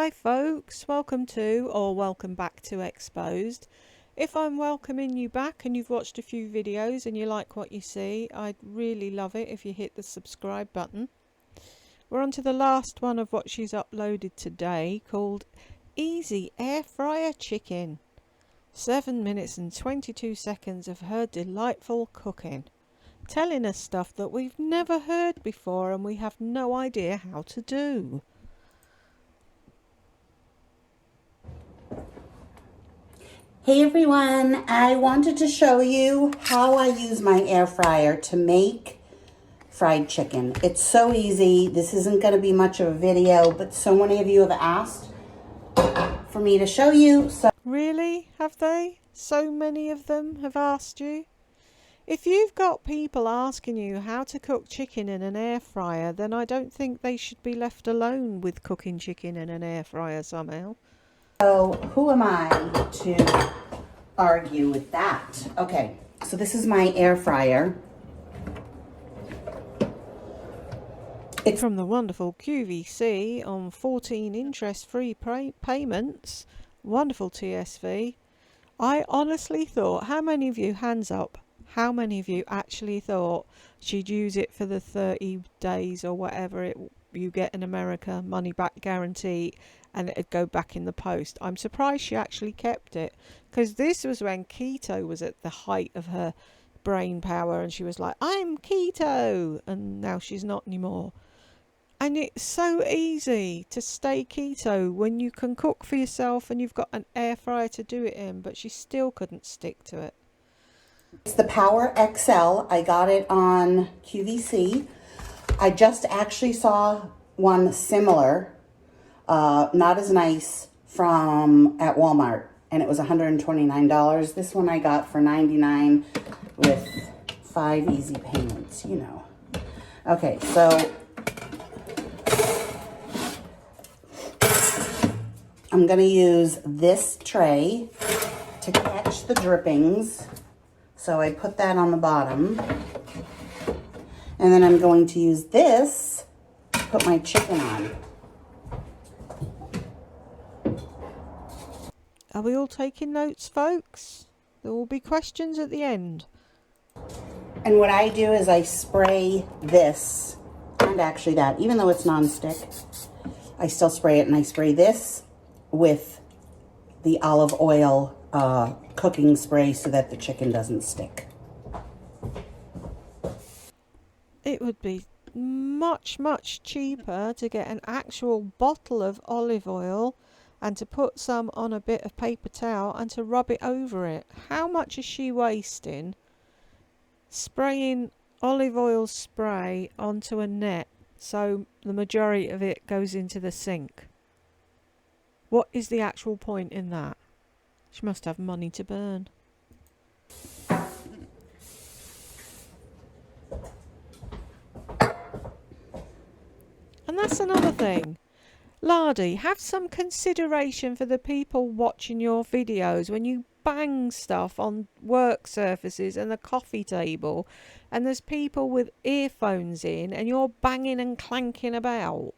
Hi folks, welcome to or welcome back to Exposed. If I'm welcoming you back and you've watched a few videos and you like what you see, I'd really love it if you hit the subscribe button. We're on to the last one of what she's uploaded today, called Easy Air Fryer Chicken. 7 minutes and 22 seconds of her delightful cooking. Telling us stuff that we've never heard before and we have no idea how to do. Hey everyone, I wanted to show you how I use my air fryer to make fried chicken. It's so easy. This isn't going to be much of a video, but so many of you have asked for me to show you. So Really? Have they? So many of them have asked you? If you've got people asking you how to cook chicken in an air fryer, then I don't think they should be left alone with cooking chicken in an air fryer somehow. who am I to argue with that? Okay, so this is my air fryer. It's from the wonderful QVC on 14 interest-free payments. Wonderful TSV. I honestly thought, how many of you, hands up, how many of you actually thought she'd use it for the 30 days or whatever you get in America, money back guarantee, and it'd go back in the post? I'm surprised she actually kept it, because this was when keto was at the height of her brain power and she was like, I'm keto, and now she's not anymore. And it's so easy to stay keto when you can cook for yourself and you've got an air fryer to do it in, but she still couldn't stick to it. It's the Power XL. I got it on QVC. I just actually saw one similar, not as nice, at Walmart, and it was $129. This one I got for $99 with 5 easy payments, you know. Okay, so I'm going to use this tray to catch the drippings. So I put that on the bottom. And then I'm going to use this to put my chicken on. Are we all taking notes, folks? There will be questions at the end. And what I do is I spray this, and actually that, even though it's non-stick, I still spray it, and I spray this with the olive oil cooking spray so that the chicken doesn't stick. It would be much, much cheaper to get an actual bottle of olive oil and to put some on a bit of paper towel and to rub it over it. How much is she wasting spraying olive oil spray onto a net so the majority of it goes into the sink? What is the actual point in that? She must have money to burn. And that's another thing. Lardy, have some consideration for the people watching your videos when you bang stuff on work surfaces and the coffee table and there's people with earphones in and you're banging and clanking about.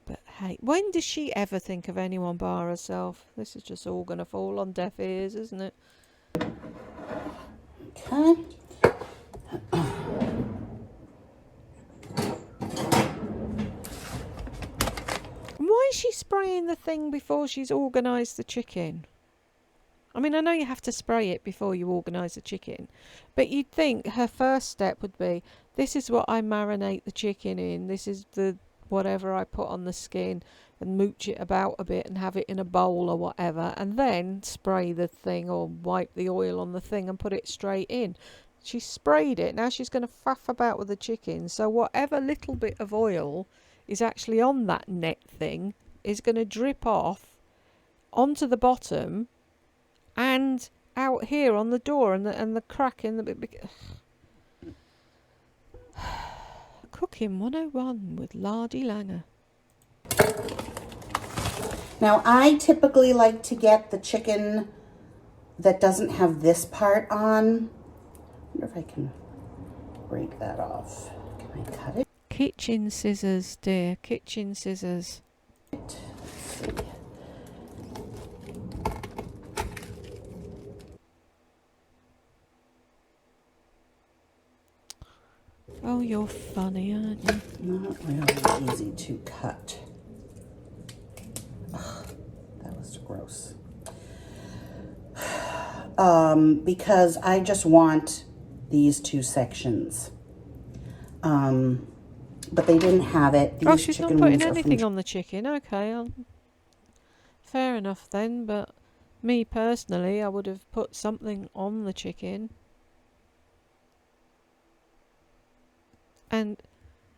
But hey, when does she ever think of anyone bar herself? This is just all going to fall on deaf ears, isn't it? Okay. Why is she spraying the thing before she's organised the chicken? I mean, I know you have to spray it before you organise the chicken, but you'd think her first step would be, this is what I marinate the chicken in, this is the whatever I put on the skin, and mooch it about a bit and have it in a bowl or whatever, and then spray the thing or wipe the oil on the thing and put it straight in. She sprayed it, now she's going to faff about with the chicken, so whatever little bit of oil is actually on that net thing is going to drip off onto the bottom and out here on the door and the crack in the... Cooking 101 with Lardy Langer. Now, I typically like to get the chicken that doesn't have this part on. I wonder if I can break that off. Can I cut it? Kitchen scissors, dear. Kitchen scissors. see. Oh, you're funny, aren't you? Not really easy to cut. Ugh, that was gross. Because I just want these two sections. But they didn't have it. These Oh, she's not chicken putting wings are anything from on the chicken. Okay, fair enough then, but me personally, I would have put something on the chicken. And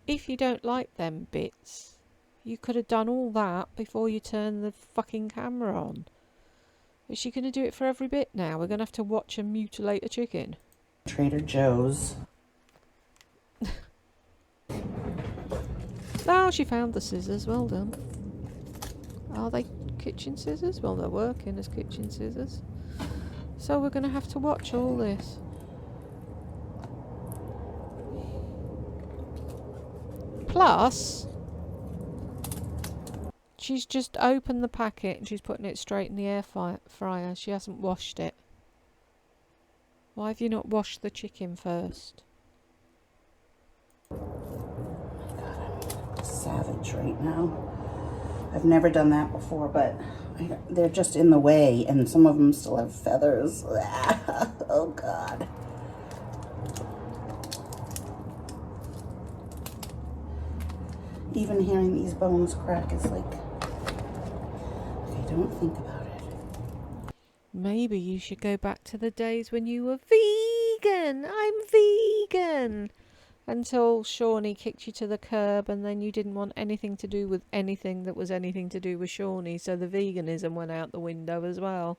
if you don't like them bits, you could have done all that before you turned the fucking camera on. Is she going to do it for every bit now? We're going to have to watch her mutilate a chicken. Trader Joe's. Oh, she found the scissors. Well done. Are they kitchen scissors? Well, they're working as kitchen scissors. So we're going to have to watch all this. Plus, she's just opened the packet and she's putting it straight in the air fryer. She hasn't washed it. Why have you not washed the chicken first? Savage right now. I've never done that before, but they're just in the way, and some of them still have feathers. Oh God. Even hearing these bones crack is like, okay, don't think about it. Maybe you should go back to the days when you were vegan. I'm vegan. Until Shawnee kicked you to the curb and then you didn't want anything to do with anything that was anything to do with Shawnee, so the veganism went out the window as well.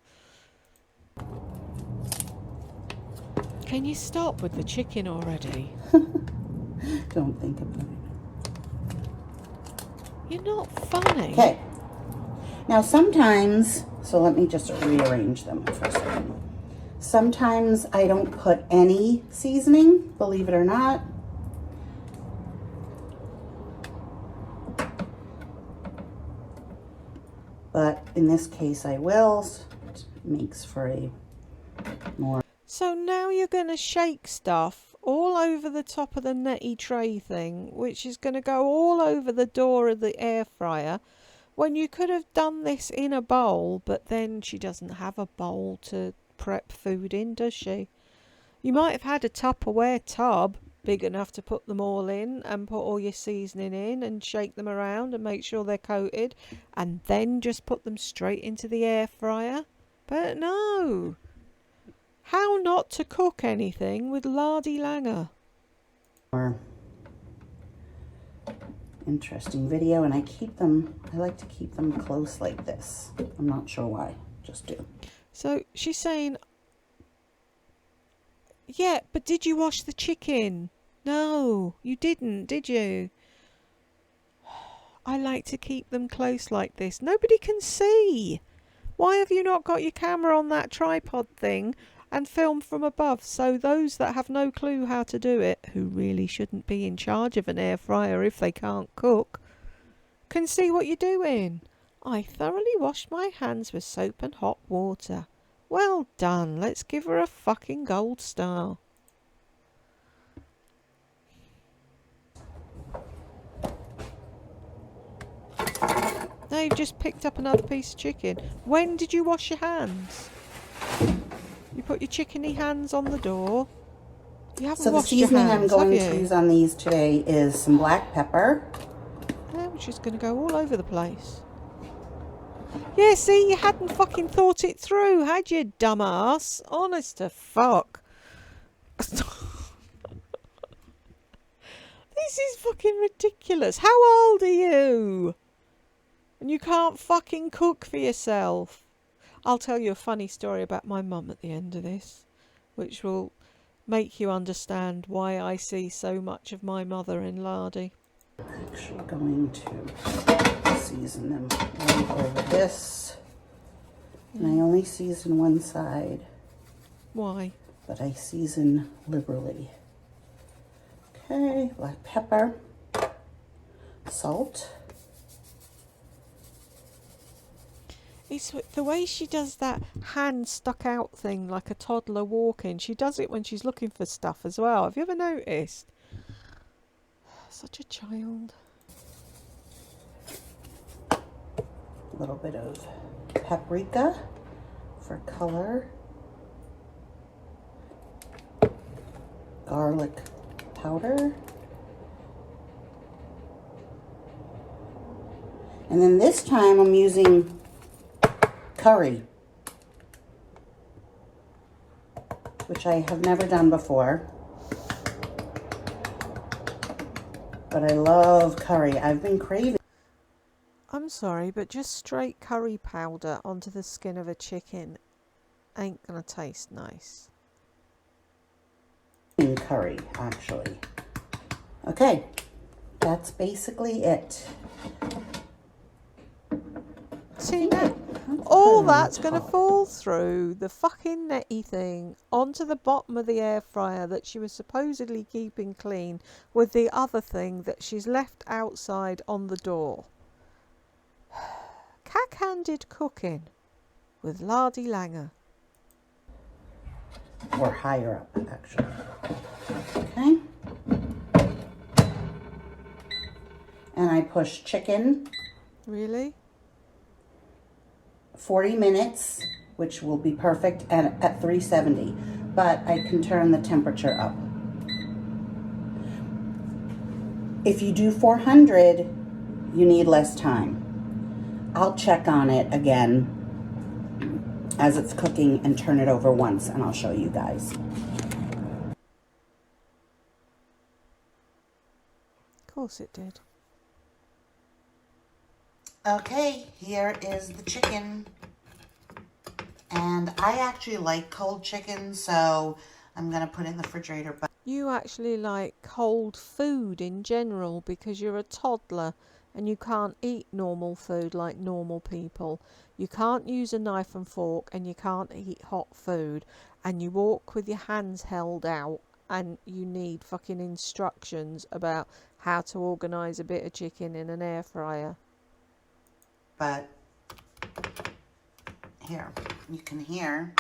Can you stop with the chicken already? Don't think about it. You're not funny. Okay. Now sometimes, so let me just rearrange them for a second. Sometimes I don't put any seasoning, believe it or not. But in this case I will. It makes for a more... So now you're going to shake stuff all over the top of the netty tray thing, which is going to go all over the door of the air fryer, when you could have done this in a bowl, but then she doesn't have a bowl to prep food in, does she? You might have had a Tupperware tub big enough to put them all in and put all your seasoning in and shake them around and make sure they're coated and then just put them straight into the air fryer. But no. How not to cook anything with Lardy Langer? more interesting video, and I like to keep them close like this. I'm not sure why, just do. So she's saying, yeah, but did you wash the chicken? No, you didn't, did you? I like to keep them close like this. Nobody can see. Why have you not got your camera on that tripod thing and film from above, so those that have no clue how to do it, who really shouldn't be in charge of an air fryer if they can't cook, can see what you're doing? I thoroughly washed my hands with soap and hot water. Well done. Let's give her a fucking gold star. Now you've just picked up another piece of chicken. When did you wash your hands? You put your chickeny hands on the door. You haven't So the washed your seasoning hands, I'm going have to you? use on these today is some black pepper. Yeah, which is going to go all over the place. Yeah, see, you hadn't fucking thought it through, had you, dumbass? Honest to fuck. This is fucking ridiculous. How old are you? And you can't fucking cook for yourself. I'll tell you a funny story about my mum at the end of this, which will make you understand why I see so much of my mother in Lardy. I'm actually going to season them right over this. And I only season one side, Why? but I season liberally. Okay, black pepper, salt, It's the way she does that hand stuck out thing like a toddler walking. She does it when she's looking for stuff as well. Have you ever noticed? Such a child. A little bit of paprika for color. Garlic powder. And then this time I'm using curry, which I have never done before. But I love curry. I've been craving I'm sorry, but just straight curry powder onto the skin of a chicken ain't gonna taste nice. curry, actually. Okay, that's basically it. See that? All that's going to fall through the fucking netty thing onto the bottom of the air fryer that she was supposedly keeping clean with the other thing that she's left outside on the door. Cack-handed cooking with Lardy Langer. Or higher up, actually. Okay. And I push chicken. Really? 40 minutes, which will be perfect at 370, but I can turn the temperature up. If you do 400, you need less time. I'll check on it again as it's cooking and turn it over once, and I'll show you guys. Of course it did. Okay, here is the chicken. And I actually like cold chicken, so I'm going to put it in the refrigerator. But You actually like cold food in general because you're a toddler and you can't eat normal food like normal people. You can't use a knife and fork and you can't eat hot food, and you walk with your hands held out and you need fucking instructions about how to organise a bit of chicken in an air fryer. But here, you can hear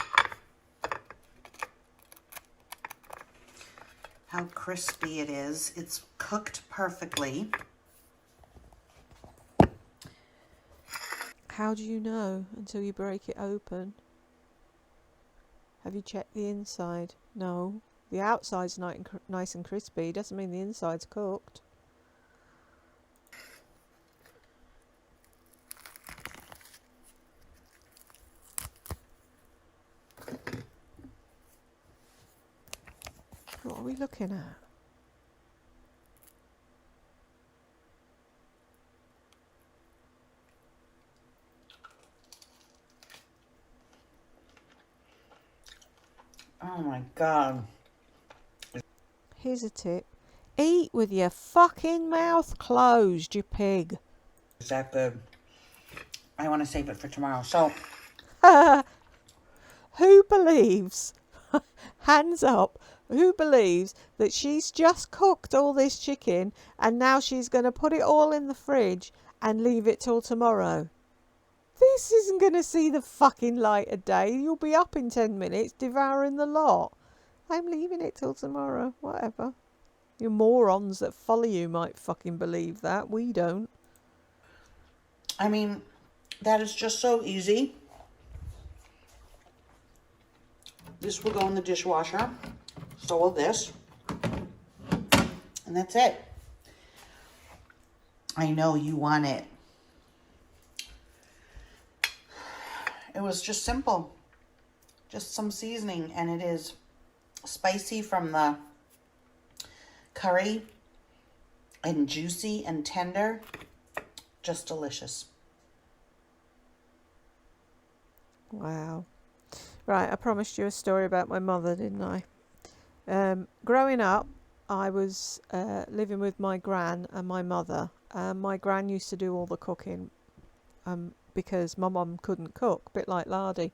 how crispy it is. It's cooked perfectly. How do you know until you break it open? Have you checked the inside? No. The outside's nice and crispy. Doesn't mean the inside's cooked. What are we looking at? Oh my God. Here's a tip. Eat with your fucking mouth closed, you pig. Is that good? I want to save it for tomorrow. So, Who believes, hands up, who believes that she's just cooked all this chicken and now she's going to put it all in the fridge and leave it till tomorrow? This isn't going to see the fucking light of day. You'll be up in 10 minutes devouring the lot. I'm leaving it till tomorrow. Whatever. You morons that follow you might fucking believe that. We don't. I mean, that is just so easy. This will go in the dishwasher. So will this. And that's it. I know you want it. It was just simple. Just some seasoning, and it is spicy from the curry and juicy and tender. Just delicious. Wow. Right, I promised you a story about my mother, didn't I? Growing up, I was living with my gran and my mother. My gran used to do all the cooking because my mum couldn't cook, a bit like Lardy.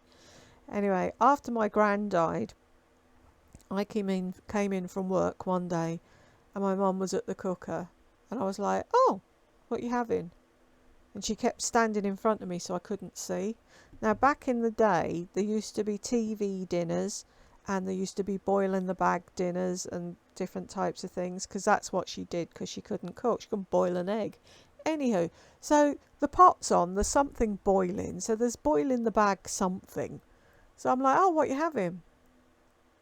Anyway, after my gran died, I came in from work one day and my mum was at the cooker and I was like, "Oh, what are you having?" and she kept standing in front of me so I couldn't see. Now, back in the day, there used to be TV dinners, and there used to be boil in the bag dinners and different types of things, because that's what she did, because she couldn't cook. She couldn't boil an egg. Anywho, so the pot's on, there's something boiling, so there's boil in the bag something. So I'm like, oh, what you having?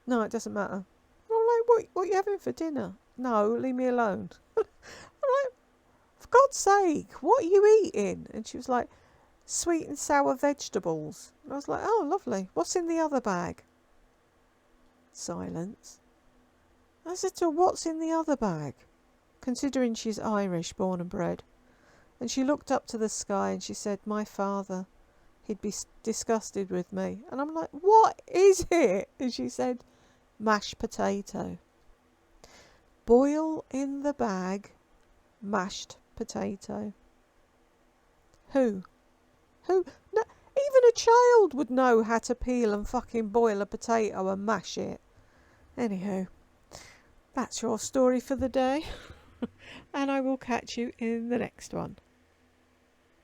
No, it doesn't matter. I'm like, what you having for dinner? No, leave me alone. I'm like, for God's sake, what are you eating? And she was like, sweet and sour vegetables. And I was like, oh, lovely. What's in the other bag? Silence. I said to her, what's in the other bag? Considering she's Irish, born and bred. And she looked up to the sky and she said, my father, he'd be disgusted with me. And I'm like, what is it? And she said, mashed potato. Boil in the bag, mashed potato. Who? No, even a child would know how to peel and fucking boil a potato and mash it. Anywho, that's your story for the day. And I will catch you in the next one.